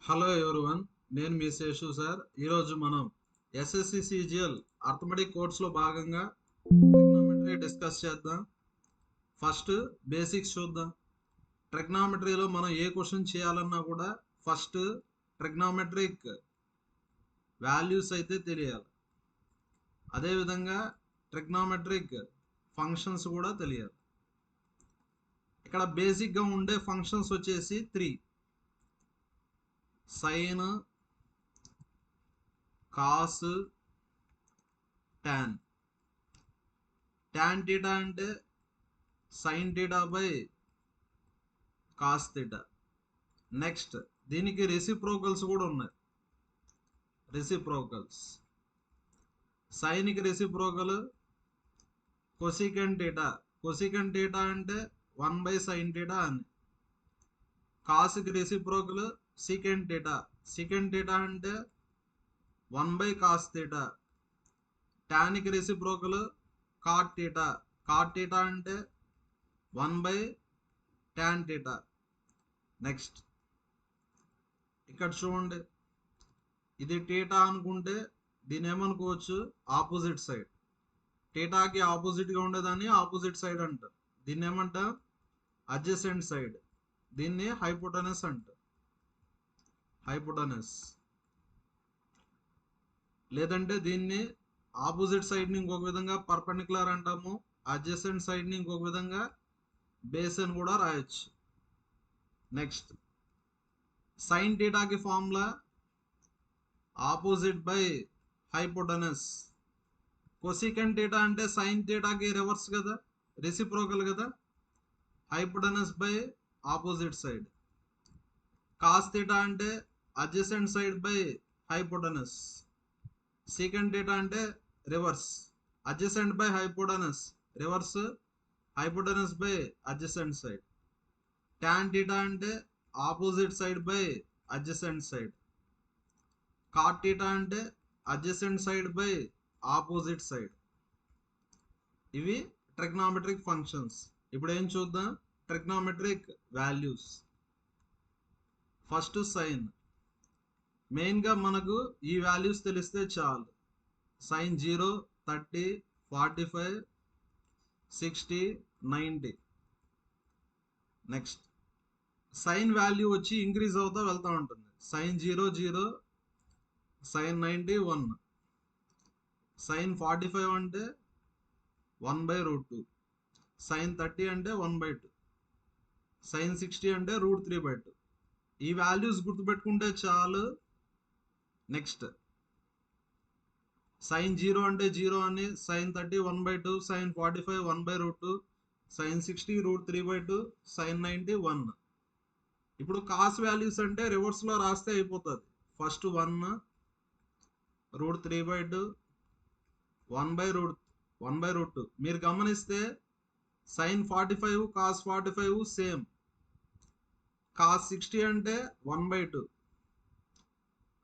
Hello everyone, నేను మీ Seshu sir. ఈరోజు మనం ఎస్ఎస్సి సిజిఎల్ అర్థమెటిక్ కోర్సులో భాగంగా ట్రిగ్నోమెట్రీ డిస్కస్ చేద్దాం. ఫస్ట్ బేసిక్స్ చూద్దాం. ట్రిగ్నోమెట్రీలో మనం ఏ క్వశ్చన్ చేయాలన్నా కూడా ఫస్ట్ ట్రిగ్నోమెట్రిక్ వాల్యూస్ అయితే తెలియాలి. అదేవిధంగా ట్రిగ్నోమెట్రిక్ ఫంక్షన్స్ కూడా తెలియాలి. ఇక్కడ బేసిక్గా ఉండే ఫంక్షన్స్ వచ్చేసి 3: sine, cos, tan. Tan theta అంటే sine theta by cos theta. Next దీనికి రెసిప్రోకల్స్ కూడా ఉన్నాయి. రెసిప్రోకల్స్ సైన్కి reciprocal cosecant theta. Cosecant theta అంటే 1/sin థీటా అని. కాస్కి reciprocal secant theta. Secant theta అంటే 1/cos థీటా. టాన్కి reciprocal cot theta. Cot theta అంటే 1/tan థీటా. నెక్స్ట్ ఇక్కడ చూడండి, ఇది థీటా అనుకుంటే దీని ఏమనుకోవచ్చు, ఆపోజిట్ సైడ్. థీటాకి ఆపోజిట్గా ఉండేదాన్ని ఆపోజిట్ సైడ్ అంటారు. దీన్ని ఏమంట, అడ్జసెంట్ సైడ్. దీన్ని హైపోటనస్ అంటారు. హైపోటనస్. లేదంటే దీన్ని ఆపోజిట్ సైడ్ని ఇంకొక విధంగా పర్పెండిక్యులర్ అంటాము. అడ్జసెంట్ సైడ్ని ఇంకొక విధంగా బేస్ అని కూడా రాయొచ్చు. నెక్స్ట్ సైన్ థీటాకి formula opposite by hypotenuse. Cosecant theta అంటే సైన్ థీటాకి రివర్స్ కదా, రెసిప్రోకల్ కదా. Hypotenuse by opposite side. Cos theta అంటే adjacent side by hypotenuse. Secant theta అంటే reverse, adjacent by hypotenuse, reverse hypotenuse by adjacent side. Tan theta అంటే opposite side by adjacent side. Cot theta అంటే adjacent side by opposite side. ఇవి trigonometric functions. ఇప్పుడు ఏం చూద్దాం, trigonometric values. First sign. మెయిన్గా మనకు ఈ వాల్యూస్ తెలిస్తే చాలు. సైన్ 0, 30, 45, 60, 90. నెక్స్ట్ సైన్ వాల్యూ వచ్చి ఇంక్రీజ్ అవుతూ వెళ్తూ ఉంటుంది. Sign 0, 0, sign 90, 1. సైన్ 45 అంటే 1/√2. సైన్ 30 అంటే 1/2. సైన్ 60 అంటే √3/2. ఈ వాల్యూస్ గుర్తుపెట్టుకుంటే చాలు. నెక్స్ట్ సైన్ 0 అంటే 0 అని, సైన్ 30 1/2, సైన్ 45 1/√2, సైన్ 60 √3/2, సైన్ 90 1. ఇప్పుడు కాస్ వాల్యూస్ అంటే రివర్స్లో రాస్తే అయిపోతుంది. ఫస్ట్ 1 √3/2 1/√2. మీరు గమనిస్తే సైన్ 45 కాస్ 45 సేమ్. కాస్ 60 అంటే 1/2,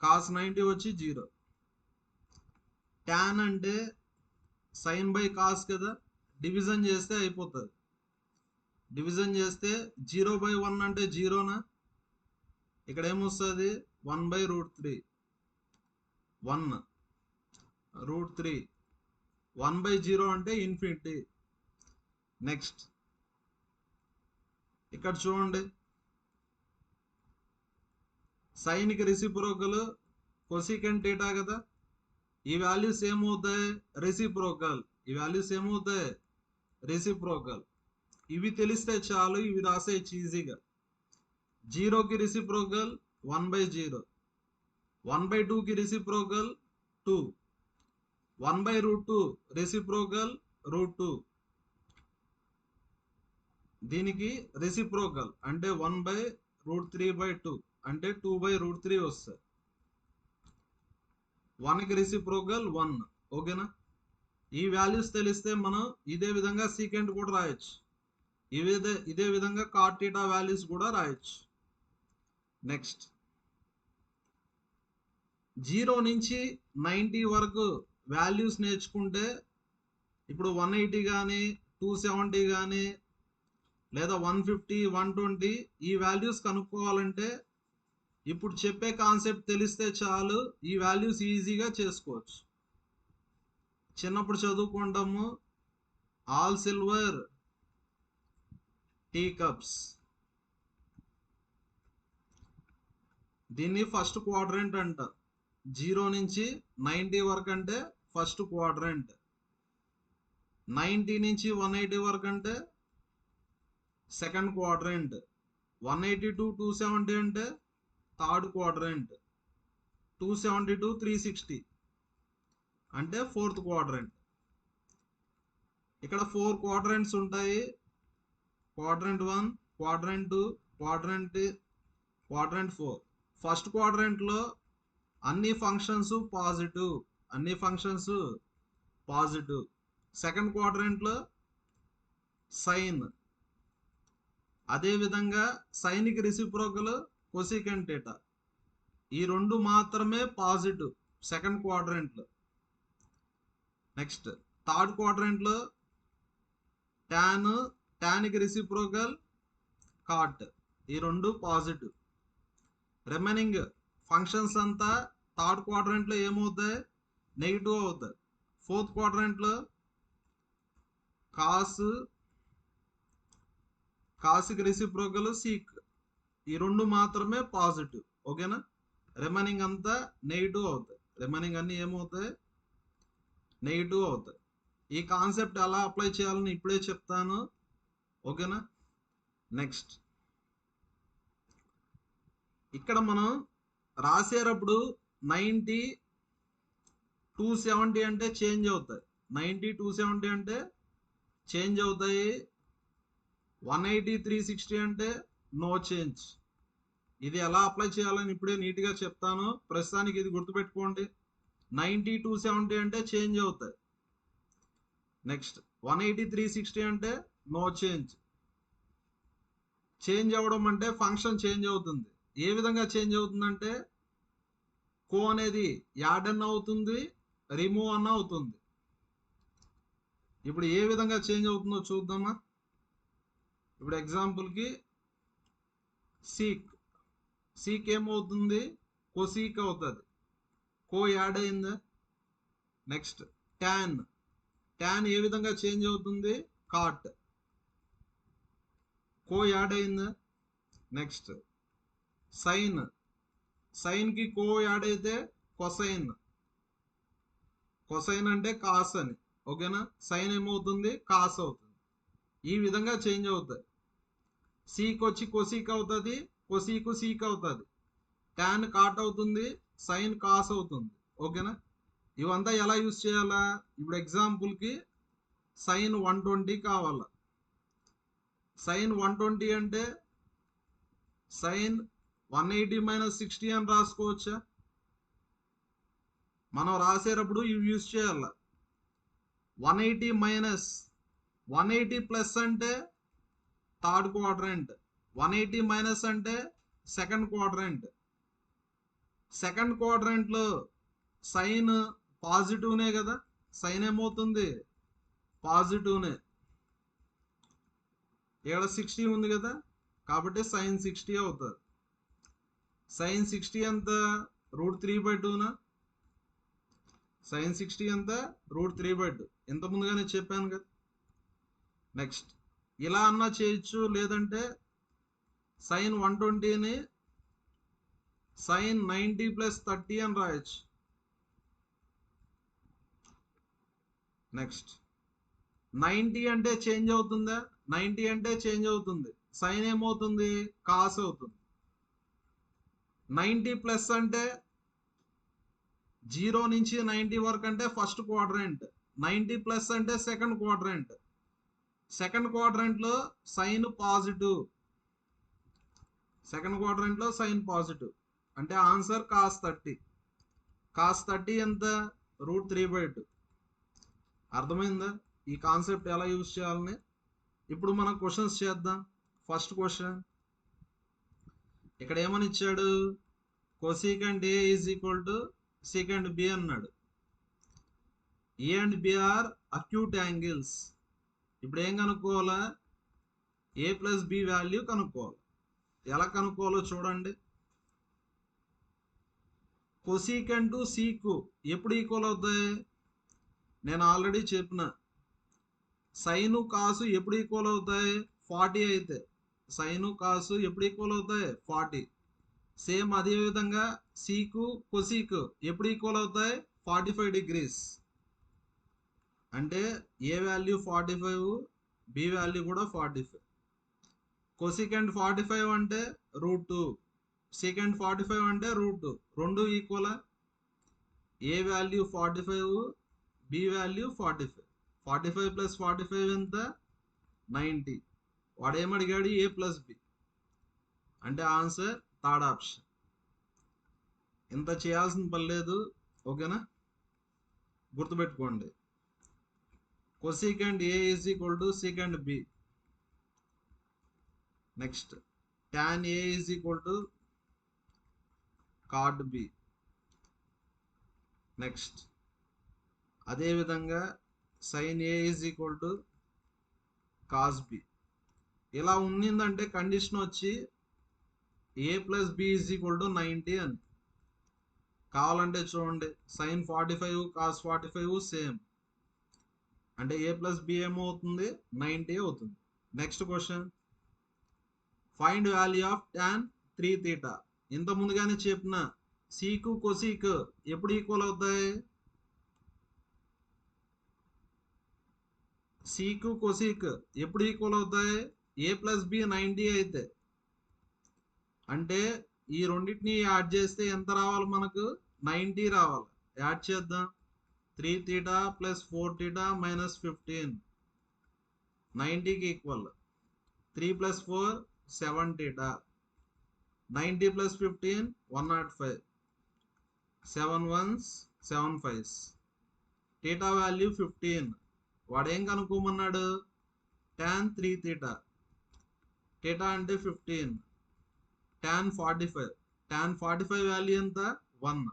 కాస్ 90 వచ్చి 0. టాన్ అంటే సైన్ బై కాస్ కదా, డివిజన్ చేస్తే అయిపోతుంది. డివిజన్ చేస్తే 0/1 అంటే 0నా. ఇక్కడ ఏమొస్తుంది, 1/√3. 1√3. 1/0 అంటే ఇన్ఫినిటీ. నెక్స్ట్ ఇక్కడ చూడండి, సైన్కి రెసిప్రోకల్ కొసికెంట్ థీటా కదా. ఈ వాల్యూస్ ఏమవుతాయి, రెసిప్రోకల్. ఈ వాల్యూస్ ఏమవుతాయి, రెసిప్రోకల్. ఇవి తెలిస్తే చాలు, ఇవి రాసేయచ్చు ఈజీగా. 0కి రెసిప్రోకల్ 1/0. 1/2కి రెసిప్రోకల్ 2. 1/√2 రెసిప్రోకల్ √2. దీనికి రెసిప్రోకల్ అంటే 1/√3/2 అంటే 2/√3 వస్తుంది. 1కి రెసిప్రోకల్ 1. ఓకేనా. ఈ వాల్యూస్ తెలిస్తే మనం ఇదే విధంగా సీకెంట్ కూడా రాయొచ్చు. ఇదే విధంగా కాట్ థీటా వాల్యూస్ కూడా రాయొచ్చు. నెక్స్ట్ 0 నుంచి 90 వరకు వాల్యూస్ నేర్చుకుంటే, ఇప్పుడు 180 కానీ 270 కానీ లేదా 150, 120 ఈ వాల్యూస్ కనుక్కోవాలంటే ఇప్పుడు చెప్పే కాన్సెప్ట్ తెలిస్తే చాలు, ఈ వాల్యూస్ ఈజీగా చేసుకోవచ్చు. చిన్నప్పుడు చదువుకుంటాము, ఆల్ సిల్వర్ టీ కప్స్, దీన్ని ఫస్ట్ క్వాడ్రంట్ అంట. 0 నుంచి 90 వరకు అంటే ఫస్ట్ క్వాడ్రంట్, 90 నుంచి 180 వరకు అంటే సెకండ్ క్వాడ్రంట్, 180 టు 270 అంటే థర్డ్ క్వాడ్రంట్, 270 టు 360 అంటే ఫోర్త్ క్వాడ్రంట్. ఇక్కడ 4 క్వాడ్రంట్స్ ఉంటాయి. Quadrant 1, quadrant 2, quadrant 4. ఫస్ట్ క్వాడ్రంట్లో అన్ని ఫంక్షన్స్ పాజిటివ్. సెకండ్ క్వాడ్రంట్లో సైన్, అదేవిధంగా సైన్కి రెసిప్రోకల్ కొసికెంట్ థీటా, ఈ రెండు మాత్రమే పాజిటివ్ సెకండ్ క్వాడ్రంట్లో. నెక్స్ట్ థర్డ్ క్వాడ్రంట్లో టాన్కి రెసిప్రోకల్ కాట్, ఈ రెండు పాజిటివ్. రిమైనింగ్ ఫంక్షన్స్ అంతా థర్డ్ క్వాడ్రంట్లో ఏమవుతాయి? నెగిటివ్ అవుతాయి. ఫోర్త్ క్వాడ్రంట్లో కాస్కి రెసిప్రోకల్ సీక్, ఈ రెండు మాత్రమే పాజిటివ్. ఓకేనా? రిమైనింగ్ అంతా నెగిటివ్ అవుతాయి. రిమైనింగ్ అన్ని ఏమవుతాయి? నెగిటివ్ అవుతాయి. ఈ కాన్సెప్ట్ ఎలా అప్లై చేయాలని ఇప్పుడే చెప్తాను. ఓకేనా? నెక్స్ట్ ఇక్కడ మనం రాసేటప్పుడు 90 270 అంటే చేంజ్ అవుతాయి. 90 270 అంటే చేంజ్ అవుతాయి. 180 360 అంటే నో చేంజ్. ఇది ఎలా అప్లై చేయాలని ఇప్పుడే నీట్గా చెప్తాను. ప్రస్తుతానికి ఇది గుర్తుపెట్టుకోండి. 90 270 అంటే చేంజ్ అవుతాయి. నెక్స్ట్ 180 360 అంటే నో చేంజ్. చేంజ్ అవ్వడం అంటే ఫంక్షన్ చేంజ్ అవుతుంది. ఏ విధంగా చేంజ్ అవుతుందంటే కో అనేది యాడ్ అన్న అవుతుంది, రిమూవ్ అన్న అవుతుంది. ఇప్పుడు ఏ విధంగా చేంజ్ అవుతుందో చూద్దామా. ఇప్పుడు ఎగ్జాంపుల్కి సీక్ ఏమవుతుంది? కొసీక్ అవుతుంది. కో యాడ్ అయిందా? నెక్స్ట్ ట్యాన్ ఏ విధంగా చేంజ్ అవుతుంది? కాట్, కో యాడ్ అయిందా? నెక్స్ట్ సైన్కి కో యాడ్ అయితే కొసైన్ అంటే కాస్ అని. ఓకేనా? సైన్ ఏమవుతుంది? కాస్ అవుతుంది. ఈ విధంగా చేంజ్ అవుతాయి. సీక్ వచ్చి కొసీక్ అవుతుంది, కొసీకు సీక్ అవుతుంది, ట్యాన్ కాట్ అవుతుంది, సైన్ కాస్ అవుతుంది. ఓకేనా? ఇవంతా ఎలా యూజ్ చేయాలా? ఇప్పుడు ఎగ్జాంపుల్కి సైన్ 120 కావాలా. సైన్ 120 అంటే సైన్ 180 - 60 అని రాసుకోవచ్చా? మనం రాసేటప్పుడు ఇవి యూజ్ చేయాల. 180 మైనస్ 180 ప్లస్ అంటే థర్డ్ క్వాడ్రంట్, 180 మైనస్ అంటే సెకండ్ క్వాడ్రంట్. సెకండ్ క్వాడ్రంట్లో సైన్ పాజిటివ్నే కదా, సైన్ ఏమవుతుంది? పాజిటివ్నే. ఇక్కడ 60 ఉంది కదా, కాబట్టి సైన్ 60 అవుతుంది. సైన్ 60 ఎంత? √3/2నా? సైన్ 60 ఎంత? √3/2. ఇంత ముందుగానే చెప్పాను కదా. నెక్స్ట్ ఇలా అన్నా చేయొచ్చు, లేదంటే సైన్ 120ని సైన్ 90 + 30 అని రాయొచ్చు. నెక్స్ట్ 90 అంటే చేంజ్ అవుతుందా? 90 అంటే చేంజ్ అవుతుంది. సైన్ ఏమవుతుంది? కాస్ అవుతుంది. 90 ప్లస్ అంటే 0 నుంచి 90 వరకు అంటే ఫస్ట్ క్వాడ్రంట్, 90 ప్లస్ అంటే సెకండ్ క్వాడ్రంట్. సెకండ్ క్వాడ్రంట్లో సైన్ పాజిటివ్, సెకండ్ క్వాడ్రంట్లో సైన్ పాజిటివ్ అంటే ఆన్సర్ కాస్ 30. కాస్ 30 ఎంత? √3/2. అర్థమైందా ఈ కాన్సెప్ట్ ఎలా యూజ్ చేయాలని? ఇప్పుడు మనం క్వశ్చన్స్ చేద్దాం. ఫస్ట్ క్వశ్చన్ ఇక్కడ ఏమని ఇచ్చాడు? కొసీకెంట్ A = secant B అన్నాడు. A and B are acute angles. ఇప్పుడు ఏం కనుక్కోవాలా? A + B వాల్యూ కనుక్కోవాలి. ఎలా కనుక్కోవాలో చూడండి. కొసీకెంట్ సీకు ఎప్పుడు ఈక్వల్ అవుతాయి? నేను ఆల్రెడీ చెప్పిన సైను కాసు ఎప్పుడు ఈక్వల్ అవుతాయి? 40 అయితే సైను కాసు ఎప్పుడు ఈక్వల్ అవుతాయి? 40. సేమ్ అదే విధంగా సీకు కొసీకు ఎప్పుడు ఈక్వల్ అవుతాయి? 45 డిగ్రీస్. అంటే ఏ వాల్యూ 45, బి వాల్యూ కూడా 45. కొసీకెంట్ 45 అంటే √2, సెకండ్ 45 అంటే √2, రెండు equal. A value 45, B value 45. 45 plus 45 ఎంత? 90. వాడు ఏమడిగాడు? A plus B. అంటే ఆన్సర్ థర్డ్ ఆప్షన్. ఇంత చేయాల్సిన పని లేదు, ఓకేనా? గుర్తుపెట్టుకోండి. Cosecant A is equal to second B. Next tan A is equal to cot B. Next అదేవిధంగా sin A is equal to cos B. ఇలా ఉన్నిందంటే కండిషన్ వచ్చి A plus B is equal to 90 అని. కావాలంటే చూడండి, sin 45 cos 45 సేమ్, అంటే ఏ plus B ఏమవుతుంది? 90 అవుతుంది. Next question, find value of tan 3 theta. ఇంత ముందుగానే చెప్పిన సీకు కొసీకు ఎప్పుడు ఈక్వల్ అవుతాయి? సీకు కొసీకు ఎప్పుడు ఈక్వల్ అవుతాయి? ఏ ప్లస్ బి 90 అయితే. అంటే ఈ రెండింటిని యాడ్ చేస్తే ఎంత రావాలి మనకు? 90 రావాలి. యాడ్ చేద్దాం. 3 theta ప్లస్ 4 theta మైనస్ 15 90కి equal. 3 plus 4 7 theta. 90 plus 15 105. 7 1s 7 5s. theta value 15. వాడేం కనుక్కోమన్నాడు? tan 3 theta. theta అంటే 15. tan 45. tan 45 వాల్యూ ఎంత? 1.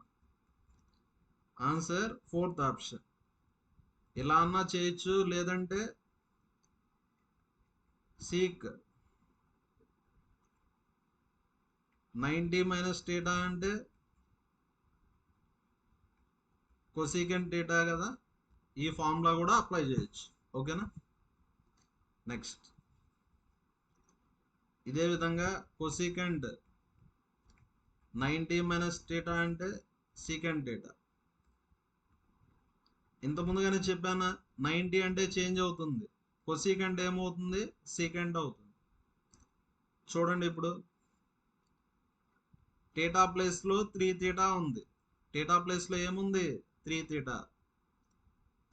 Answer fourth option. ఇలా అన్నా చేయొచ్చు, లేదంటే సీక్ 90 మైనస్ theta అంటే కొసీకెంట్ theta కదా, ఈ ఫార్ములా కూడా అప్లై చేయొచ్చు, ఓకేనా? నెక్స్ట్ ఇదే విధంగా కొసీకెంట్ 90 మైనస్ theta అంటే సీకెంట్ theta. ఇంత ముందుగానే చెప్పాను, 90 అంటే చేంజ్ అవుతుంది, కొసీకెంట్ ఏమవుతుంది? సీకెంట్ అవుతుంది. చూడండి ఇప్పుడు theta ప్లేస్ లో 3 theta ఉంది. theta ప్లేస్ లో ఏముంది? 3 theta.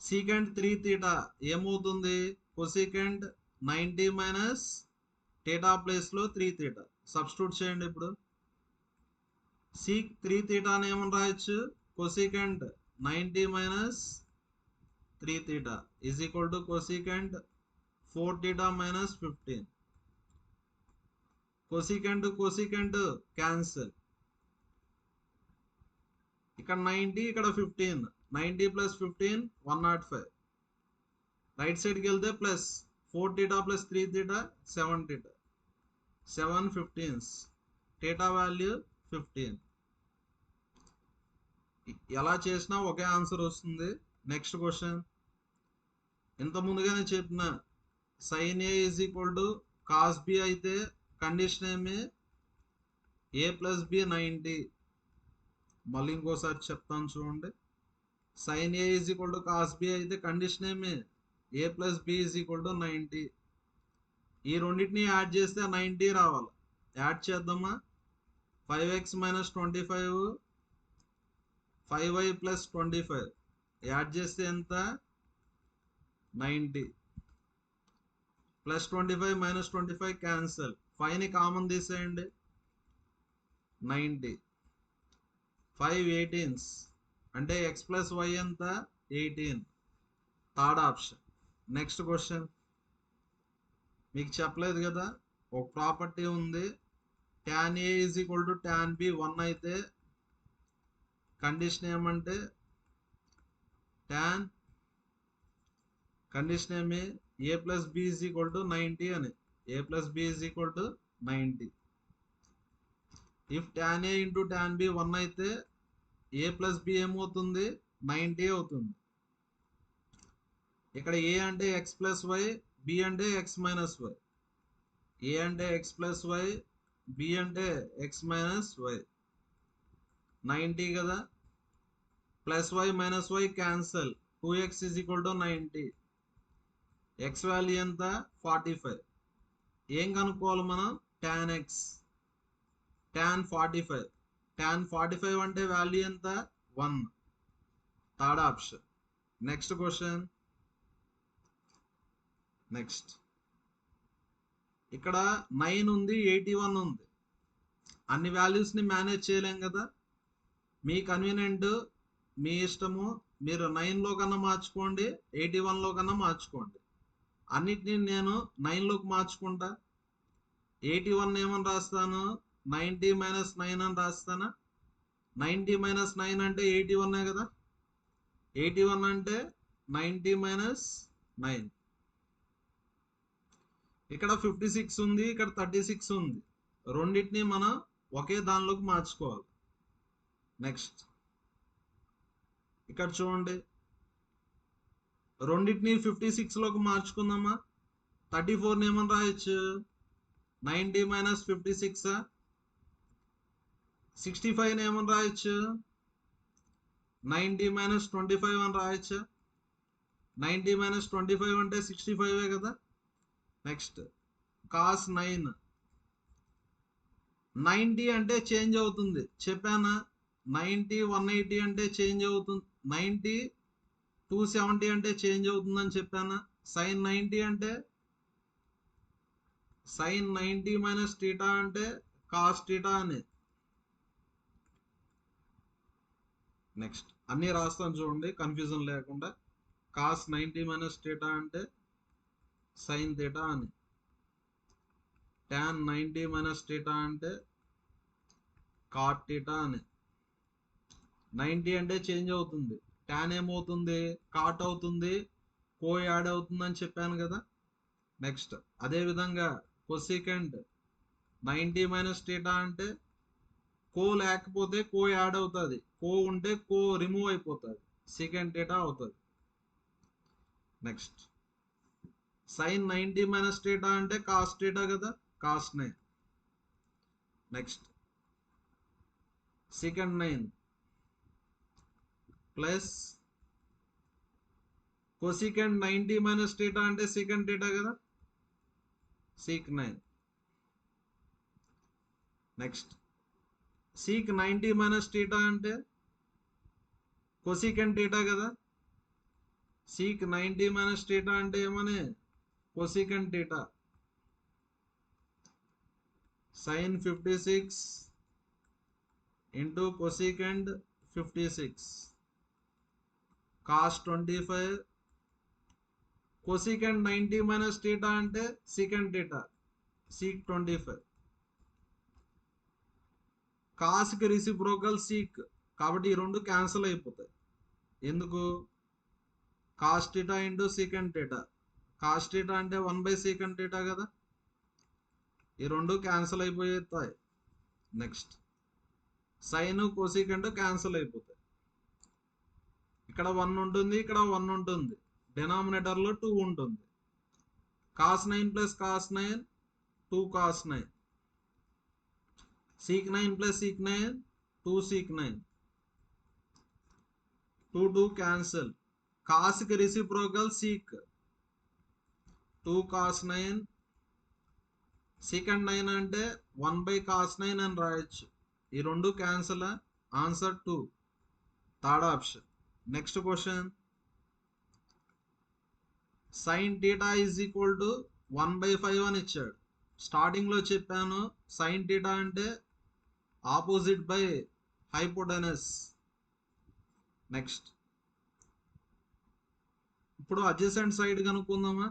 సీకెంట్ 3 theta ఏమవుతుంది? కొసీకెంట్ 90 మైనస్ theta ప్లేస్ లో 3 theta. సబ్స్టిట్యూట్ చేయండి ఇప్పుడు. సీక్ 3 theta అని ఏమని రాయొచ్చు? Cosecant 90 minus 3 theta is equal to cosecant 4 theta minus 15. Cosecant cosecant cancel. ఇక్కడ 90, ఇక్కడ 15. 90 ప్లస్ 15 105. రైట్ సైడ్కి వెళ్తే plus 4 theta plus 3 theta 7 theta. 7 15s. theta value 15. ఎలా చేసినా ఒకే ఆన్సర్ వస్తుంది. నెక్స్ట్ క్వశ్చన్, ఇంత ముందుగానే చెప్పిన sin A is equal to cos B అయితే కండిషన్ ఏమి? A plus B 90. మళ్ళీ ఇంకోసారి చెప్తాను చూడండి. sin A is equal to cos B అయితే కండిషన్ ఏమి? A plus B is equal to 90. ఈ రెండింటిని యాడ్ చేస్తే 90 రావాలి. యాడ్ చేద్దామా? 5x minus 25, 5y plus 25 add చేస్తే ఎంత? 90. Plus 25 minus 25 cancel. 5ని కామన్ తీసేయండి. 90. 5 18s అంటే x ప్లస్ y ఎంత? 18. Third option. నెక్స్ట్ క్వశ్చన్, మీకు చెప్పలేదు కదా, ఒక ప్రాపర్టీ ఉంది. tan A is equal to tan B 1 అయితే కండిషన్ ఏమంటే కండిషన్ ఏమి? A plus B is equal to 90 అని. A plus B is equal to 90. If tan A into tan B 1 అయితే ఏ ప్లస్ బి ఏమవుతుంది 90 అవుతుంది. ఇక్కడ ఏ అంటే ఎక్స్ ప్లస్ వై, బి అంటే ఎక్స్ మైనస్ వై. ఏ అంటే ఎక్స్ ప్లస్ వై, బి అంటే x minus y. 90 కదా, plus y minus y cancel, 2x is equal to 90. X value ఎంత 45. ఏం కనుక్కోవాలి మనం, tan x, tan 45. tan 45 అంటే వాల్యూ ఎంత 1. Third option. Next question. Next ఇక్కడ 9 ఉంది, 81 ఉంది. అన్ని వాల్యూస్ని మేనేజ్ చేయలేం కదా. మీ కన్వీనియంట్, మీ ఇష్టము. మీరు 9లో కన్నా మార్చుకోండి, 81లో కన్నా మార్చుకోండి. అన్నిటినీ నేను 9లోకి మార్చుకుంటా. 81 ఏమని రాస్తాను, 90 మైనస్ 9 అని రాస్తానా. 90 మైనస్ 9 అంటే 81 కదా. 81 అంటే 90 మైనస్ 9. ఇక్కడ 56 ఉంది, ఇక్కడ 36 ఉంది. రెండింటిని మనం ఒకే దానిలోకి మార్చుకోవాలి. నెక్స్ట్ ఇక్కడ చూడండి, రెండింటిని 56లోకి మార్చుకుందామా. 34 ఏమని రాయొచ్చు, 90 మైనస్ 56. 65 ఏమని రాయొచ్చు, 90 మైనస్ 25 అని రాయొచ్చు. 90 మైనస్ 25 అంటే 65 కదా. Next cos 9. 90 అంటే చేంజ్ అవుతుంది చెప్పానా. 90 180 అంటే చేంజ్ అవుతుంది. 90 270 అంటే చేంజ్ అవుతుందని చెప్పానా. సైన్ 90 అంటే సైన్ 90 మైనస్ టీటా అంటే కాస్ టీటా అని. నెక్స్ట్ అన్నీ రాస్తాను చూడండి కన్ఫ్యూజన్ లేకుండా. కాస్ 90 మైనస్ టీటా అంటే సైన్ థీటా అని. tan 90 మైనస్ టీటా అంటే కాట్ టీటా అని. 90 అంటే చేంజ్ అవుతుంది, tan ఏమవుతుంది కాట్ అవుతుంది, కో యాడ్ అవుతుందని చెప్పాను కదా. నెక్స్ట్ అదేవిధంగా కొసికెంట్ 90 మైనస్ టీటా అంటే కో లేకపోతే కో యాడ్ అవుతుంది, కో ఉంటే కో రిమూవ్ అయిపోతుంది, సెకండ్ టీటా అవుతుంది. నెక్స్ట్ సైన్ 90 మైనస్ టీటా అంటే కాస్ టీటా కదా, cos 9. Next secant 9 plus cosecant 90 minus theta అంటే సెకండ్ టీటా కదా, sec 9. Next sec 90 minus theta అంటే కొసికెంట్ టీటా కదా. సీక్ 90 మైనస్ టీటా అంటే ఏమని cosecant theta. Sine 56 into cosecant 56 cos 25. Cosecant 90 minus theta అంటే secant theta, sec 25. కాస్కి reciprocal seek కాబట్టి ఈ రెండు క్యాన్సిల్ అయిపోతాయి. ఎందుకు, cos theta into second theta. Cos theta అంటే 1/సెకండ్ టీటా కదా, ఈ రెండు క్యాన్సిల్ అయిపోతాయి. నెక్స్ట్ సైన్ కొసికెంట్ క్యాన్సిల్ అయిపోతాయి. ఇక్కడ 1 ఉంటుంది, ఇక్కడ 1 ఉంటుంది, డినామినేటర్లో 2 ఉంటుంది. Cos 9 plus cos 9 2 cos 9. Sec 9 plus sec 9 2 sec 9. 2 2 cancel. కాస్కి రిసిప్రోకల్ సీక్ 2 కాస్ 9. సెకండ్ 9 అంటే 1/కాస్ 9 అని రాయొచ్చు. ఈ రెండు cancel, answer 2, third option. Next question. Sine theta is equal to 1/5 అని ఇచ్చాడు. స్టార్టింగ్లో చెప్పాను సైన్ టీటా అంటే ఆపోజిట్ బై హైపోటెనస్. నెక్స్ట్ ఇప్పుడు అడ్జసెంట్ సైడ్ కనుక్కుందామా.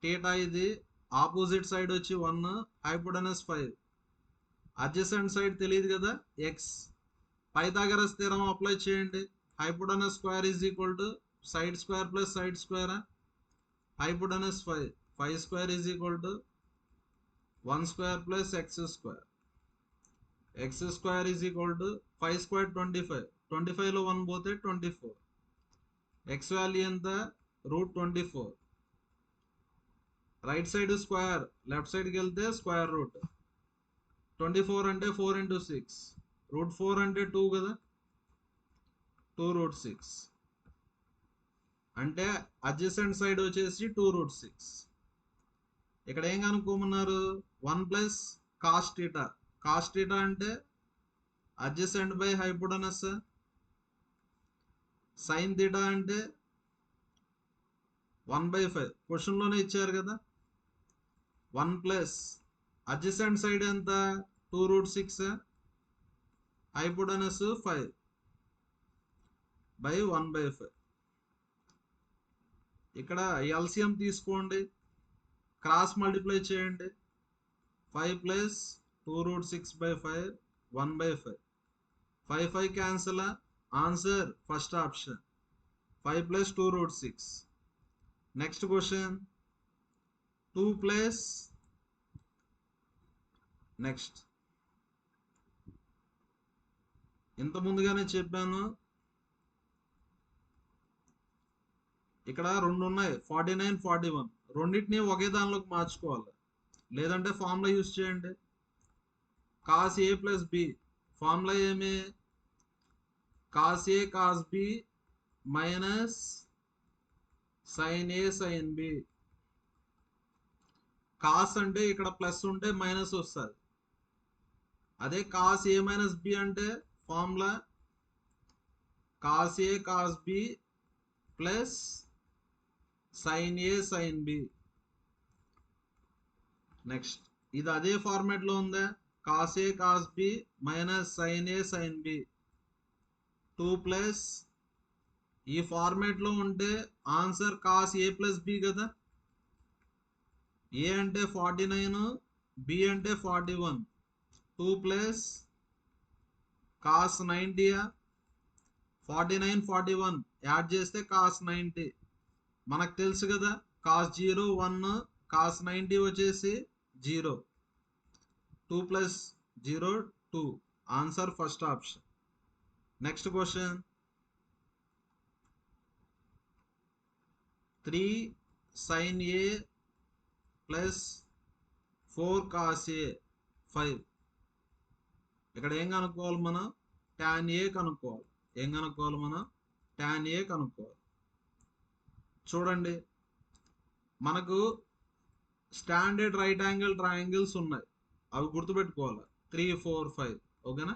టీటా ఇది ఆపోజిట్ సైడ్ వచ్చి 1, హైపోటెనస్ 5. అడ్జసెంట్ సైడ్ తెలియదు కదా, x. పైథాగరస్ థీరం అప్లై చేయండి. Hypotenuse square is equal to side square plus side square. Hypotenuse 5, 5 square is equal to 1 square plus x square. X square is equal to 5 square 25. 25లో 1 పోతే 24. X value ఎంత? √24. Right side square, left సైడ్కి వెళ్తే square route. 24 అంటే 4 into 6. √4 అంటే 2 కదా, 2√6. అంటే adjacent side వచ్చేసి 2√6. ఇక్కడ ఏం కనుక్కోమన్నారు? 1 plus cos theta. Cos theta అంటే adjacent by hypotenuse. Sine theta అంటే 1/5. క్వశ్చన్లోనే ఇచ్చారు కదా. 1 ప్లస్ అడ్జసెంట్ సైడ్ ఎంత? 2√6. Hypotenuse 5 by 1/5. ఇక్కడ ఎల్సిఎం తీసుకోండి, క్రాస్ మల్టిప్లై చేయండి. 5 plus 2√6/5 1/5. 5 5 cancel. Answer first option 5 plus 2√6. Next question 2 plus next ఇంత ముందుగానే చెప్పాను, ఇక్కడ రెండు ఉన్నాయి 49 41. రెండింటిని ఒకే దానిలోకి మార్చుకోవాలి, లేదంటే ఫార్ములా యూజ్ చేయండి. Cos A plus B formula ఏమి? Cos A cos B minus sine A sine B. Cos అంటే ఇక్కడ ప్లస్ ఉంటే మైనస్ వస్తుంది. అదే కాస్ ఏ మైనస్ బి అంటే formula cos A cos B plus sine A sine B. Next ఇది అదే format లో ఉందా? Cos A cos B minus sine A sine B 2 plus. ఈ ఫార్మాట్ లో ఉంటే answer cos A plus B కదా. ఏ అంటే 49, బి అంటే 41. 2 ప్లస్ కాస్ 90. 49 41 యాడ్ చేస్తే కాస్ 90. మనకు తెలుసు కదా, కాస్ 0 1, కాస్ 90 వచ్చేసి 0. 2 plus 0 2. Answer first option. Next question 3 sine A plus 4 cos A 5. ఇక్కడ ఏం కనుక్కోవాలి మనం? tan ఏ కనుక్కోవాలి. ఏం కనుక్కోవాలి మనం? tan ఏ కనుక్కోవాలి. చూడండి, మనకు స్టాండర్డ్ రైట్ యాంగిల్ ట్రయాంగిల్స్ ఉన్నాయి, అవి గుర్తుపెట్టుకోవాలి. 3 4 5. ఓకేనా?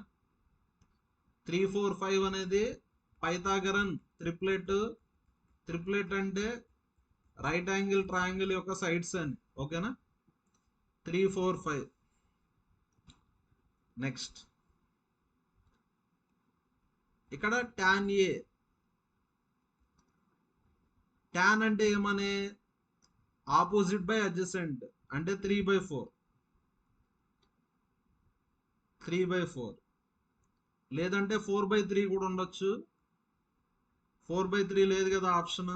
3 4 5 అనేది పైథాగరన్ త్రిప్లెట్. త్రిప్లెట్ అంటే రైట్ యాంగిల్ ట్రయాంగిల్ యొక్క సైడ్స్ అని. ఓకేనా? 3 4 5. నెక్స్ట్ ఇక్కడ tan ఏ. tan అంటే ఏమని? ఆపోజిట్ బై అడ్జసెంట్ అంటే 3/4. 3/4 లేదంటే 4/3 కూడా ఉండొచ్చు. 4/3 లేదు కదా ఆప్షన్.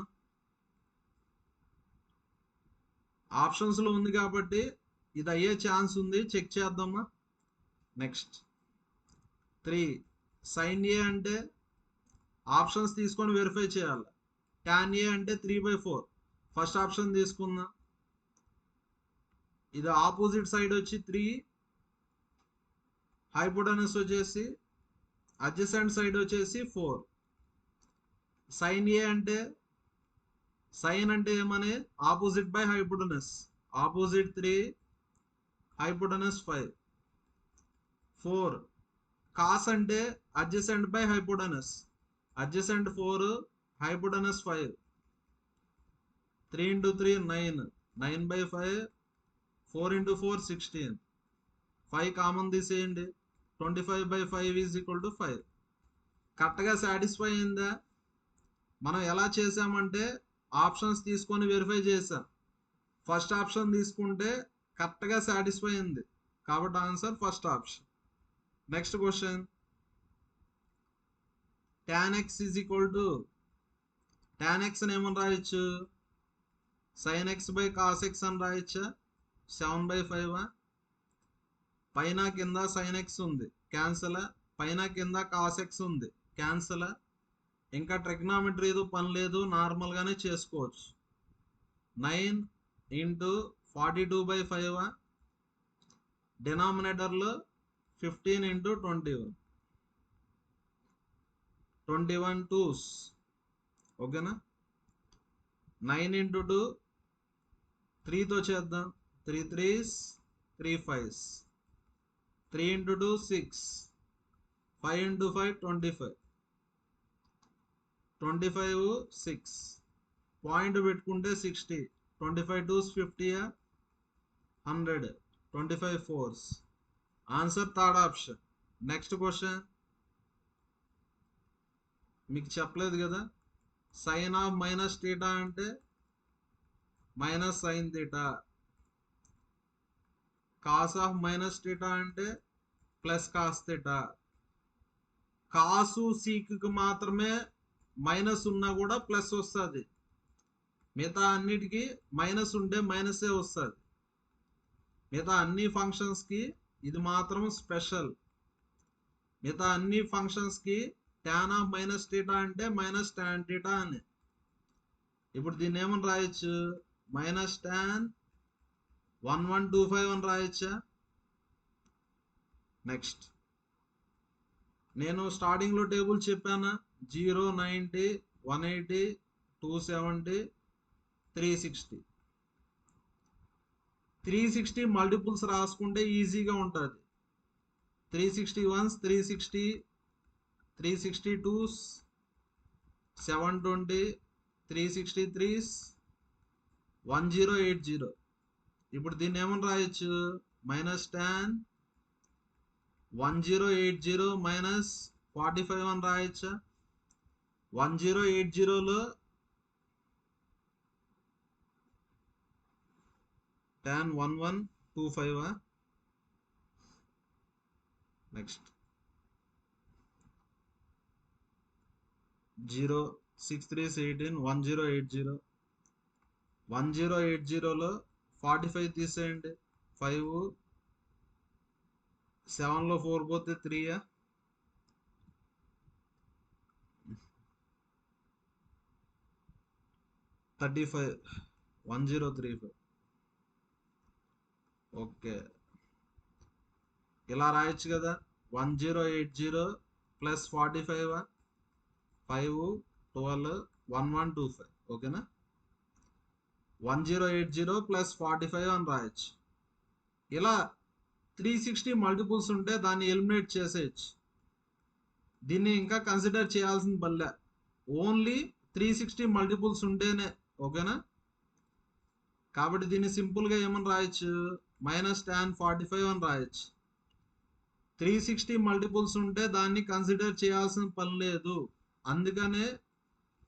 ఆప్షన్స్ లో ఉంది కాబట్టి ఇది అయ్యే ఛాన్స్ ఉంది, చెక్ చేద్దామా. నెక్స్ట్ 3 సైన్ ఏ అంటే ఆప్షన్స్ తీసుకొని వెరిఫై చేయాలి. tan ఏ అంటే 3/4. ఫస్ట్ ఆప్షన్ తీసుకుందాం. ఇది ఆపోజిట్ సైడ్ వచ్చి 3, హైపోటనస్ వచ్చేసి అడ్జసెంట్ సైడ్ వచ్చేసి 4. సైన్ ఏ అంటే సైన్ అంటే ఏమని? Opposite by hypotenuse. Opposite 3, hypotenuse 5. 4 cos అంటే adjacent by hypotenuse. Adjacent 4, hypotenuse 5. 3 into 3 9. 9/5. 4 into 4 16. 5 common తీసేయండి. 25/5 ఈజ్ ఈక్వల్ టు 5. కరెక్ట్గా సాటిస్ఫై అయిందా? మనం ఎలా చేసామంటే ఆప్షన్స్ తీసుకొని వెరిఫై చేసాం. ఫస్ట్ ఆప్షన్ తీసుకుంటే కరెక్ట్గా సాటిస్ఫై అయింది కాబట్టి answer first option. Next question tan x is equal to tan x అని ఏమని రాయొచ్చు? sin x by cos x అని రాయొచ్చా? 7/5. పైన కింద sin x ఉంది, క్యాన్సల్. పైన కింద కాస్ ఎక్స్ ఉంది, క్యాన్సల్. ఇంకా ట్రిగ్నామెట్రీతో పని లేదు, నార్మల్గానే చేసుకోవచ్చు. 9 ఇంటూ 42/5 డినామినేటర్లో 15 ఇంటూ 21, 21 2s. ఓకేనా? 9 ఇంటూ 2 3తో చేద్దాం. 3 3s 3 5s. 3 into 2 6. 5 into 5 25. 25 6. Point పెట్టుకుంటే 60. 25 2s 50, 100. 25 4s. Answer third option. Next question మీకు చెప్పలేదు కదా, సైన్ ఆఫ్ మైనస్ థీటా అంటే minus sine theta, cos of minus theta అంటే ప్లస్ కాస్ థీటా. కాసు సీక్కి మాత్రమే మైనస్ ఉన్నా కూడా ప్లస్ వస్తుంది, మిగతా అన్నిటికీ మైనస్ ఉంటే మైనసే వస్తుంది. మిగతా అన్ని ఫంక్షన్స్కి ఇది మాత్రం స్పెషల్. మిగతా అన్ని ఫంక్షన్స్కి tan ఆఫ్ మైనస్ థీటా అంటే మైనస్ tan థీటా అని. ఇప్పుడు దీన్ని ఏమని రాయొచ్చు, మైనస్ tan 1125 అని రాయొచ్చా? నెక్స్ట్ నేను స్టార్టింగ్లో టేబుల్ చెప్పానా, 0 90 180 270 360. 360 మల్టిపుల్స్ రాసుకుంటే ఈజీగా ఉంటుంది. 361s 360, 362s 720, 363s 1080. ఇప్పుడు దీన్ని ఏమని రాయొచ్చు, మైనస్ tan 1080 మైనస్ 45 అని రాయొచ్చా? 1080లో tan 1125. Next 0 6 3s 18 1080. 1080లో 45 తీసేయండి. 5 7లో 4 పోతే 3. 35 1035. ఓకే, ఇలా రాయొచ్చు కదా, 1080 ప్లస్ 45 5 12 1125. ఓకేనా? 1080 ప్లస్ 45 అని రాయొచ్చు. ఇలా 360 మల్టిపుల్స్ ఉంటే దాన్ని ఎలిమినేట్ చేసేయచ్చు. దీన్ని ఇంకా కన్సిడర్ చేయాల్సిన పల్లె, ఓన్లీ 360 మల్టిపుల్స్ ఉంటేనే. ఓకేనా? కాబట్టి దీన్ని సింపుల్గా ఏమని రాయొచ్చు, మైనస్ tan 45 అని రాయొచ్చు. 360 మల్టిపుల్స్ ఉంటే దాన్ని కన్సిడర్ చేయాల్సిన పని లేదు, అందుకనే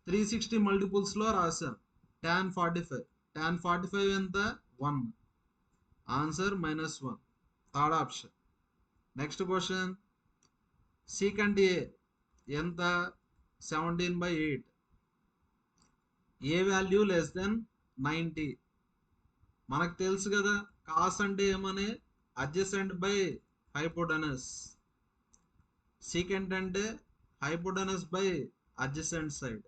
360 మల్టిపుల్స్లో రాశాం. tan 45. tan 45 ఎంత, 1. Answer -1, third option. Next question, secant A ఎంత, 17/8. A value less than 90. మనకు తెలుసు కదా, కాస్ అంటే ఏమని, అడ్జసెంట్ బై హైపోటెనస్. సీకెంట్ అంటే hypotenuse by adjacent side.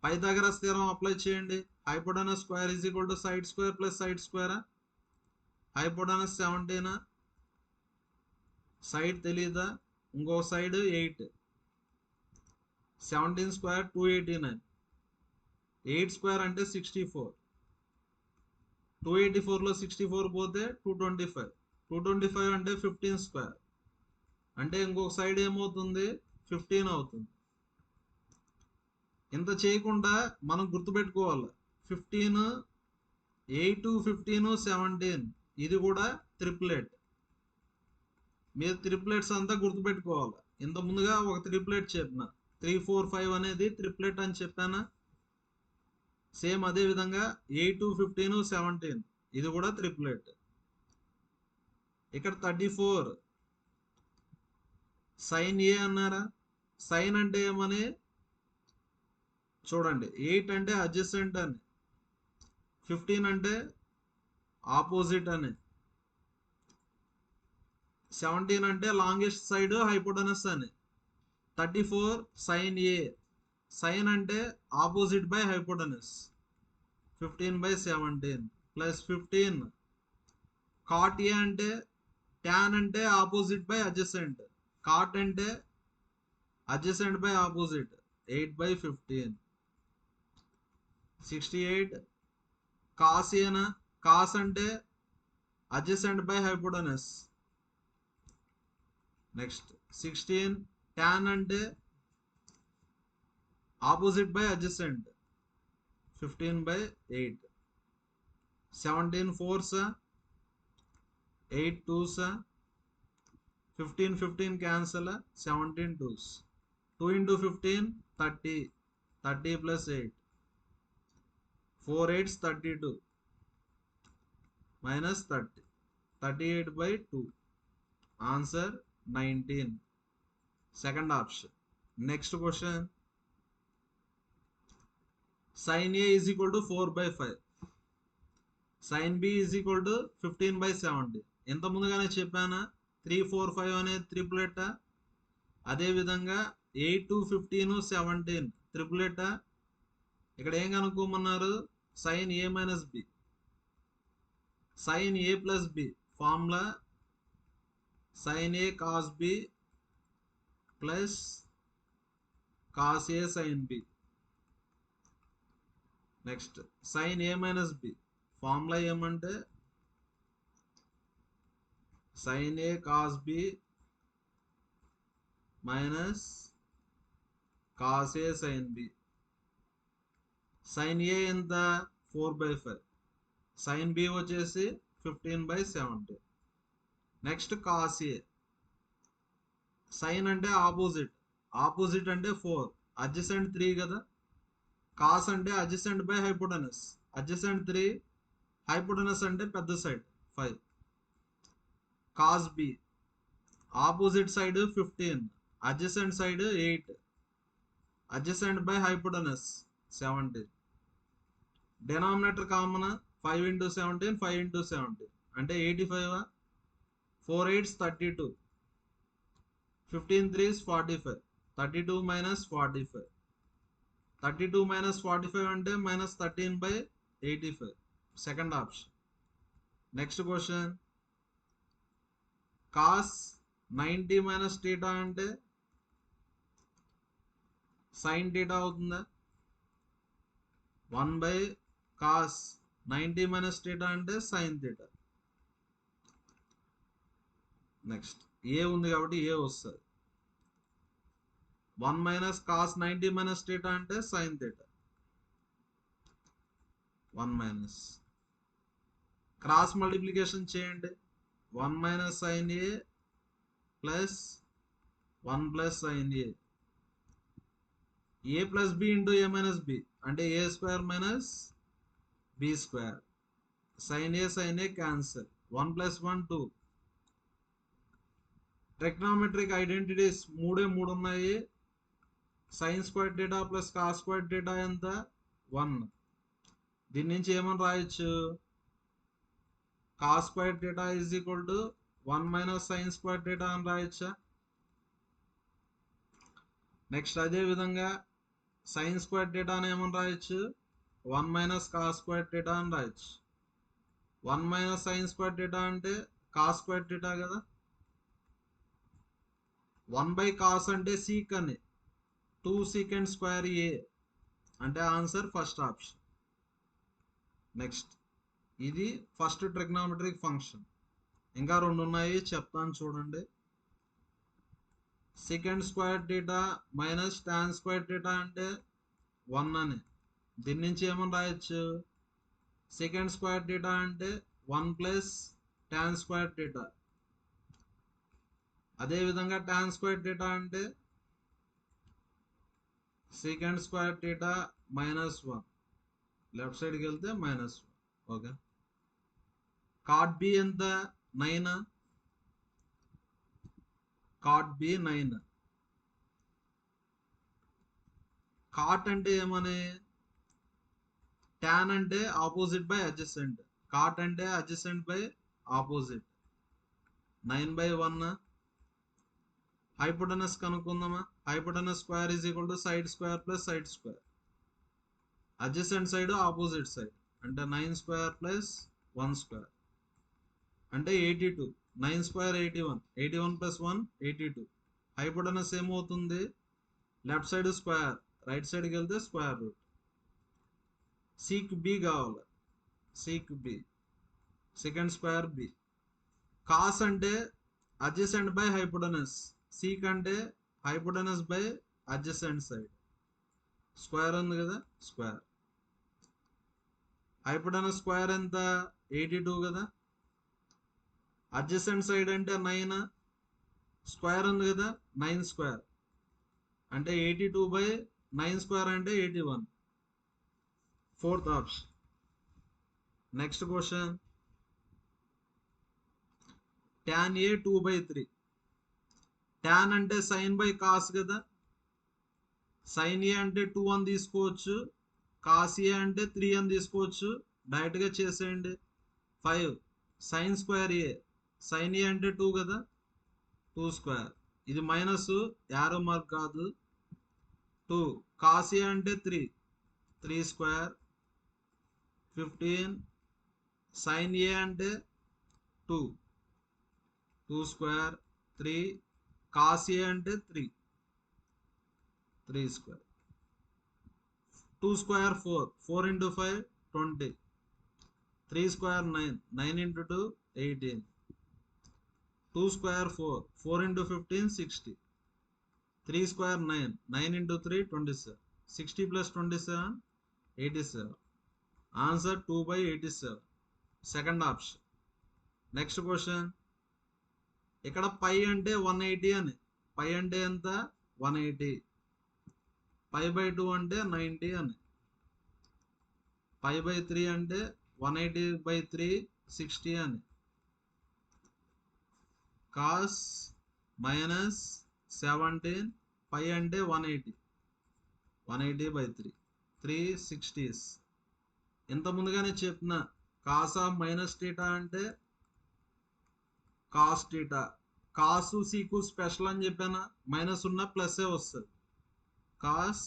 Pythagoras theorem apply చేయండి. Hypotenuse square is equal to side square plus side స్క్వేరా? Hypotenuse 17, side తెలీదా, ఇంకో సైడ్ 8. 17 స్క్వేర్ 289. 8 స్క్వేర్ అంటే 64. 284లో 64 పోతే 225. 225 అంటే 15 స్క్వేర్, అంటే ఇంకొక సైడ్ ఏమవుతుంది, 15 అవుతుంది. ఇంత చేయకుండా మనం గుర్తుపెట్టుకోవాలి, 15 8 15 17 ఇది కూడా ట్రిప్లెట్. మీరు ట్రిప్లెట్స్ అంతా గుర్తుపెట్టుకోవాలి. ఇంత ముందుగా ఒక ట్రిప్లెట్ చెప్పిన, 3 4 5 అనేది ట్రిప్లెట్ అని చెప్పానా? సేమ్ అదే విధంగా 8 15 17 ఇది కూడా ట్రిప్లెట్. ఇక్కడ 34 సైన్ ఏ అన్నారా? సైన్ అంటే ఏమని చూడండి, 8 అంటే అడ్జసెంట్ అని, 15 అంటే ఆపోజిట్ అని, 17 అంటే లాంగెస్ట్ సైడ్ హైపోటనస్ అని. 34 సైన్ ఏ, సైన్ అంటే opposite by hypotenuse. 15/17 plus 15 cot A అంటే ట్యాన్ అంటే ఆపోజిట్ బై అడ్జసెంట్. కాట్ అంటే అడ్జసెంట్ బై ఆపోజిట్. 8/15. 68 కాస్ ఏనా, కాస్ అంటే adjacent by hypotenuse. Next 16 tan అంటే opposite by adjacent. 15/8. 17 4s, 8 2s, 15 15 cancel, 17 2s. 2 into 15 30, 30 plus 8, 4 8s 32 minus 30, 38/2. Answer 19. Second option. Next question. Sin A is equal to 4/5. Sin B is equal to 15/70. ఎంత ముందుగానే చెప్పానా 3 4 5 అనేది ట్రిపులెట్. అదే విధంగా 8 2 15 17 ట్రిపులెట్. ఇక్కడ ఏం కనుక్కోమన్నారు, sin A minus B. sin A plus B formula sin A cos B plus cos A sin B. Next sin A minus B formula ఏమంటే sin A cos B minus cos A sin B. sin A ఎంత 4/5, sin B వచ్చేసి 15/70. Next cos A. sin అంటే opposite, opposite అంటే 4, adjacent 3 కదా. Cos అంటే adjacent by hypotenuse, adjacent 3, hypotenuse అంటే పెద్ద side 5. Cos B opposite side 15, adjacent side 8, adjacent by hypotenuse 17. Denominator common 5 into 17, 5 into 17 అంటే 85. 4 8s 32, 15 3s 45, 32 minus 45. 32 minus 45 అంటే minus 13/85. Second option. Next question. cos 90 minus theta అంటే sin theta అవుతుందా. 1/cos 90 minus theta అంటే sin theta. Next ఏ ఉంది కాబట్టి ఏ వస్తుంది. 1 minus cos 90 minus theta అంటే sin theta. 1 minus cross multiplication చేయండి. 1 minus sin A plus 1 plus sin A. A plus B into A minus B అంటే A square minus B square. sin A cancel. 1 plus 1 2. Trigonometric identities 3 ఉన్నాయి. sin square theta plus cos square theta ఎంత 1. దీని నుంచి ఏమని రాయొచ్చు, cos square theta is equal to 1 minus sin square theta అని రాయొచ్చా. Next అదే విధంగా sin square theta అని ఏమని రాయొచ్చు, 1 minus cos square theta అని రాయొచ్చు. 1 minus sin square theta అంటే cos square theta కదా. 1/cos అంటే sec అని, 2 secant square A అంటే ఆన్సర్ ఫస్ట్ ఆప్షన్. నెక్స్ట్ ఇది ఫస్ట్ ట్రిగ్నోమెట్రిక్ ఫంక్షన్. ఇంకా 2 ఉన్నాయి చెప్తాను చూడండి. Second square theta minus tan square theta అంటే 1 అని. దీని నుంచి ఏమని రాయొచ్చు, సెకండ్ స్క్వేర్ థీటా అంటే 1 ప్లస్ tan స్క్వేర్ థీటా. అదేవిధంగా tan స్క్వేర్ థీటా అంటే second square theta minus 1, left సైడ్కి వెళ్తే -1. ఓకే. కాట్ బి ఎంత 9, కాట్ బి 9. కాట్ అంటే ఏమని, tan అంటే ఆపోజిట్ బై అడ్జసెంట్, కాట్ అంటే అడ్జసెంట్ బై ఆపోజిట్. 9/1. హైపోటెనస్ కనుక్కుందామా. Hypotenuse square is equal to side square plus side square. Adjacent side opposite side అంటే 9 square plus 1 square అంటే 82. 9 square 81. 81 plus 1 82. Hypotenuse ఏమవుతుంది, left side square, right సైడ్కి వెళ్తే square root. Sec B కావాలి. Sec B secant square B. Cos అంటే adjacent by hypotenuse. Sec అంటే hypotenuse by adjacent side. Square ఉంది కదా, స్క్వేర్. హైపోటెనస్ స్క్వేర్ ఎంత, 82 కదా. అడ్జసెంట్ సైడ్ అంటే 9. స్క్వేర్ ఉంది కదా, 9 స్క్వేర్ అంటే 82/9 స్క్వేర్ అంటే 81. Fourth option. Next question. tan A 2/3. tan అంటే సైన్ బై కాస్ కదా. సైన్ ఏ అంటే 2 అని తీసుకోవచ్చు, కాస్ ఏ అంటే 3 అని తీసుకోవచ్చు. డైరెక్ట్గా చేసేయండి. 5 సైన్ స్క్వేర్ ఏ. సైన్ ఏ అంటే 2 కదా, 2 స్క్వేర్. ఇది మైనస్, యారో మార్క్ కాదు. 2 కాస్ ఏ అంటే 3 స్క్వేర్ 15. సైన్ ఏ అంటే 2 స్క్వేర్ 3. కాస్ ఏ అంటే 3 square. 2 square 4 into 5 20. 3 square 9 into 2 18. 2 square 4 into 15 60. 3 square 9 into 3 27. 60 plus 27 87. Answer 2/87. Second option. Next question. ఇక్కడ పై అంటే 180 అని. పై అంటే ఎంత, 180. π/2 అంటే 90 అని. π/3 అంటే 180/3 60 అని. కాస్ -17 పై అంటే 180. 180/3 360. ఇంత ముందుగానే చెప్పిన కాస్ ఆఫ్ మైనస్ టీటా అంటే కాస్ టీటా. కాసు సీకు స్పెషల్ అని చెప్పానా, మైనస్ ఉన్న ప్లస్ఏ వస్తుంది. కాస్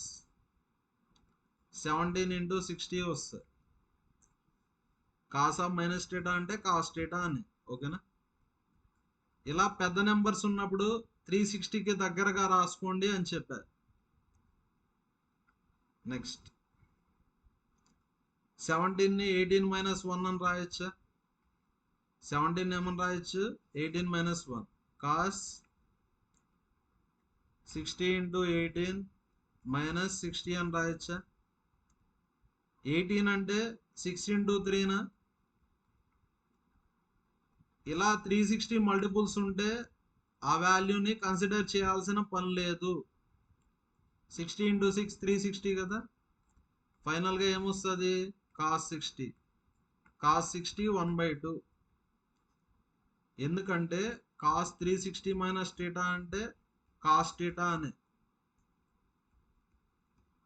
17 into 60 వస్తుంది. కాస్ ఆఫ్ మైనస్ టీటా అంటే కాస్ టీటా అని. ఓకేనా. ఇలా పెద్ద నెంబర్స్ ఉన్నప్పుడు 360కి దగ్గరగా రాసుకోండి అని చెప్పారు. నెక్స్ట్ 17ని 18 - 1 అని రాయొచ్చా. 17 ఏమని రాయొచ్చు, 18 - 1. కాస్ 60 into 18 - 60 అని రాయొచ్చా. 18 అంటే 6 into 3నా. ఇలా 360 మల్టిపుల్స్ ఉంటే ఆ వాల్యూని కన్సిడర్ చేయాల్సిన పని లేదు. 60 into 6 360 కదా. ఫైనల్గా ఏమొస్తుంది, కాస్ 60. కాస్ 60 1/2. ఎందుకంటే కాస్ 360 మైనస్ టీటా అంటే కాస్ టీటా అని.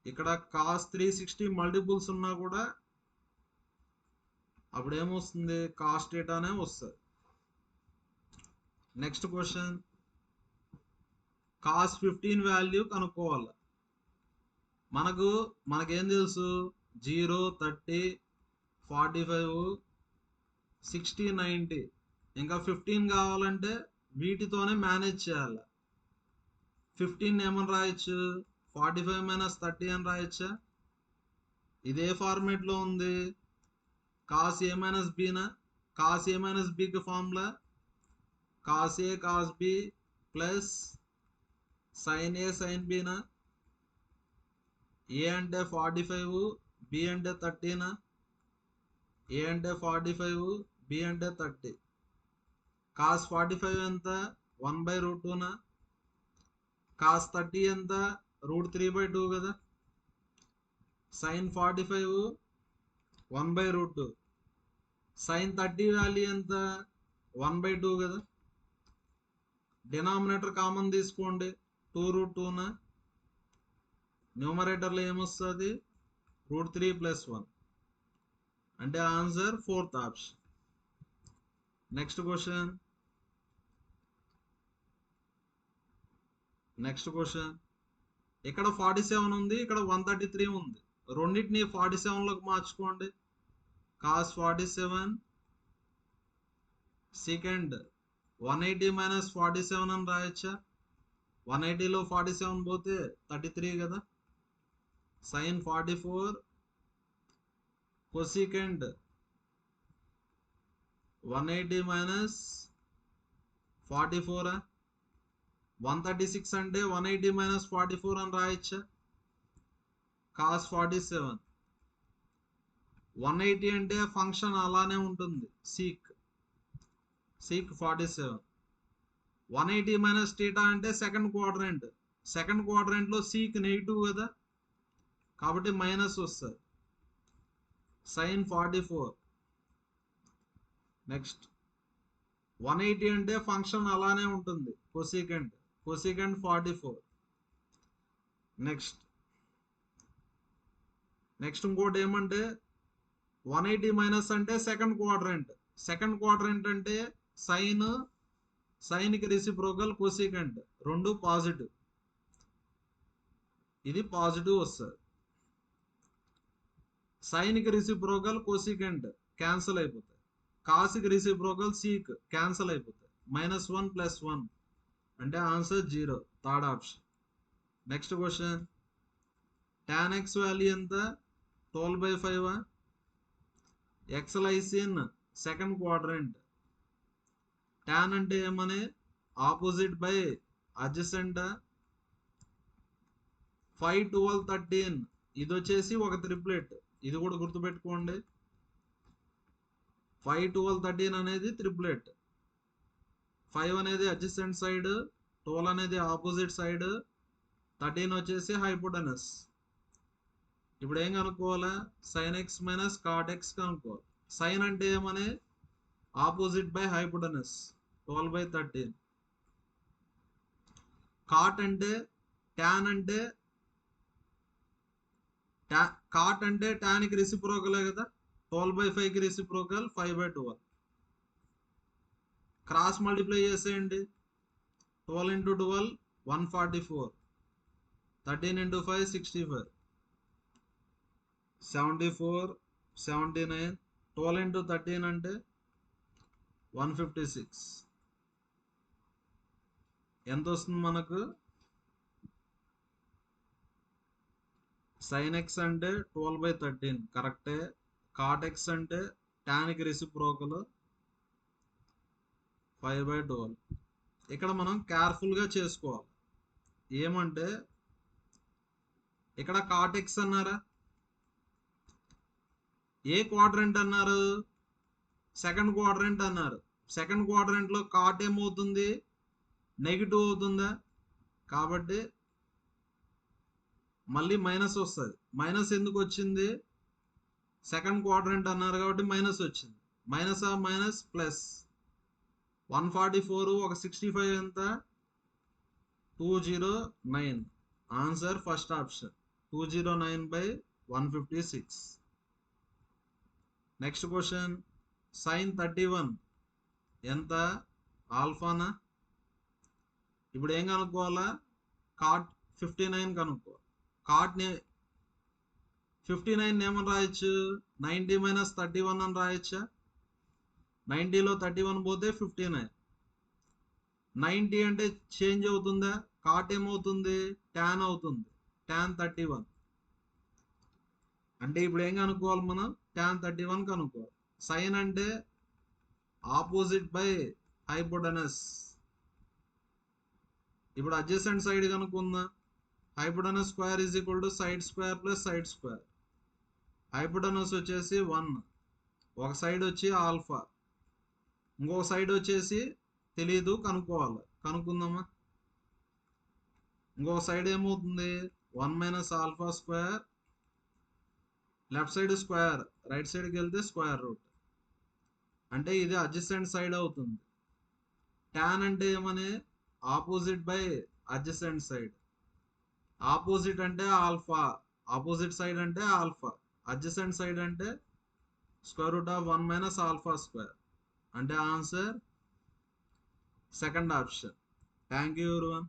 ఇక్కడ కాస్ 360 మల్టిపుల్స్ ఉన్నా కూడా అప్పుడు ఏమొస్తుంది, కాస్ టీటానే వస్తుంది. Next question. కాస్ 15 వాల్యూ కనుక్కోవాలి. మనకేం తెలుసు, 0 30 45 60 90. ఇంకా 15 కావాలంటే వీటితోనే మేనేజ్ చేయాలి. 15 ఏమని రాయొచ్చు, 45 - 30 అని రాయొచ్చా. ఇదే ఫార్మేట్లో ఉంది. కాస్ ఏ మైనస్ బీనా. కాస్ ఏ మైనస్ బీకి formula cos A cos B plus sine A sine బీనా. ఏ అంటే 45, బి అంటే 30నా. ఏ అంటే 45, బి అంటే 30. కాస్ 45 ఎంత, 1/√2నా. కాస్ 30 ఎంత, √3/2 కదా. సైన్ 45 1/√2. సైన్ 30 వాల్యూ ఎంత, 1/2 కదా. డినామినేటర్ కామన్ తీసుకోండి, 2√2నా. న్యూమరేటర్లో ఏమొస్తుంది, √3 + 1 అంటే answer fourth option. Next question. Next question, ఇక్కడ 47 ఉంది, ఇక్కడ 133 ఉంది. రెండింటిని 47లోకి మార్చుకోండి. cos 47 సెకండ్ 180 మైనస్ 47 అని రాయొచ్చా? 180లో 47 పోతే 33 కదా. sin 44 cosecant 180 minus 44. 136 అంటే 180 మైనస్ 44 అని రాయొచ్చా? cos 47 180 అంటే ఫంక్షన్ అలానే ఉంటుంది, sec 47. 180 మైనస్ టీటా అంటే సెకండ్ క్వాడ్రంట్ లో sec నెగిటివ్ కదా, కాబట్టి మైనస్ వస్తుంది. sin 44. నెక్స్ట్ 180 అంటే ఫంక్షన్ అలానే ఉంటుంది, cosecant 44. నెక్స్ట్ ఇంకోటి ఏమంటే 180 మైనస్ అంటే సెకండ్ క్వాడ్రంట్ అంటే సైన్ కి రెసిప్రోకల్ cosecant రెండు పాజిటివ్, ఇది పాజిటివ్ వస్తుంది. సైన్ కి రెసిప్రోకల్ cosecant క్యాన్సిల్ అయిపోతాయి, కాస్ కి రెసిప్రోకల్ sec క్యాన్సిల్ అయిపోతాయి. -1 + 1 అంటే answer 0, third option. Next question, tan x value ఎంత? 12/5. x lies in second quadrant. tan అంటే ఏమని? Opposite by adjacent. 5, 12, 13 ఇది వచ్చేసి ఒక త్రిప్లెట్, ఇది కూడా గుర్తుపెట్టుకోండి. 5, 12, 13 అనేది త్రిప్లెట్. 5 అనేది అడ్జసెంట్ సైడ్, 12 అనేది ఆపోజిట్ సైడ్, 13 వచ్చేసి హైపోటెనస్. ఇప్పుడు ఏం కనుక్కోవాలా? sin x minus cot x కనుక్కోవాలి. సైన్ అంటే ఏమని? Opposite by hypotenuse 12/13. కాట్ అంటే tan అంటే కాట్ అంటే tan కి రెసిప్రోకలే కదా, 12/5 కి రెసిప్రోకల్ 5/12. క్రాస్ మల్టిప్లై చేసేయండి. 12 × 12 144, 13 × 5 65, 74, 79, 12 × 13 అంటే 156. ఎంత వస్తుంది మనకు? sin x అంటే 12/13 కరెక్టే. cot x అంటే tan కి రెసిప్రోకల్ 5/12. ఇక్కడ మనం కేర్ఫుల్గా చేసుకోవాలి. ఏమంటే ఇక్కడ cot x అన్నారా? ఏ క్వాడ్రంట్ అన్నారు? సెకండ్ క్వాడ్రంట్ అన్నారు. సెకండ్ క్వాడ్రంట్లో కాట్ ఏమవుతుంది? నెగిటివ్ అవుతుందా? కాబట్టి మళ్ళీ మైనస్ వస్తుంది. మైనస్ ఎందుకు వచ్చింది? సెకండ్ క్వాడ్రంట్ అన్నారు కాబట్టి మైనస్ వచ్చింది. మైనస్ ప్లస్ 144 ఒక 65 ఎంత? 209. Answer first option 209/156. Next question, sin 31 ఎంత? ఆల్ఫానా? ఇప్పుడు ఏం కనుక్కోవాలా? cot 59 కనుక్కోవాలి. cot 59 ఏమని రాయొచ్చు? 90 - 31 అని రాయొచ్చా? 90లో 31 పోతే 59. 90 అంటే చేంజ్ అవుతుందా? cot ఏమవుతుంది? tan అవుతుంది, tan 31. అంటే ఇప్పుడు ఏం కనుక్కోవాలి మనం? tan 31 కనుక్కోవాలి. సైన్ అంటే ఆపోజిట్ బై హైపోటెనస్. ఇప్పుడు అడ్జసెంట్ సైడ్ కనుక్కుందా? Hypotenuse square is equal to side square plus side square. Hypotenuse వచ్చేసి 1, ఒక సైడ్ వచ్చి ఆల్ఫా, ఇంకొక సైడ్ వచ్చేసి తెలీదు, కనుక్కుందామా? ఇంకొక సైడ్ ఏమవుతుంది? 1 - alpha square, left side square, right సైడ్కి వెళ్తే స్క్వేర్ రూట్. అంటే ఇది అడ్జసెంట్ సైడ్ అవుతుంది. tan అంటే ఏమని? Opposite by adjacent side. Opposite అంటే ఆల్ఫా, ఆపోజిట్ సైడ్ అంటే ఆల్ఫా, అడ్జసెంట్ సైడ్ అంటే √1 - ఆల్ఫా స్క్వేర్. అంటే answer second option. Thank you everyone.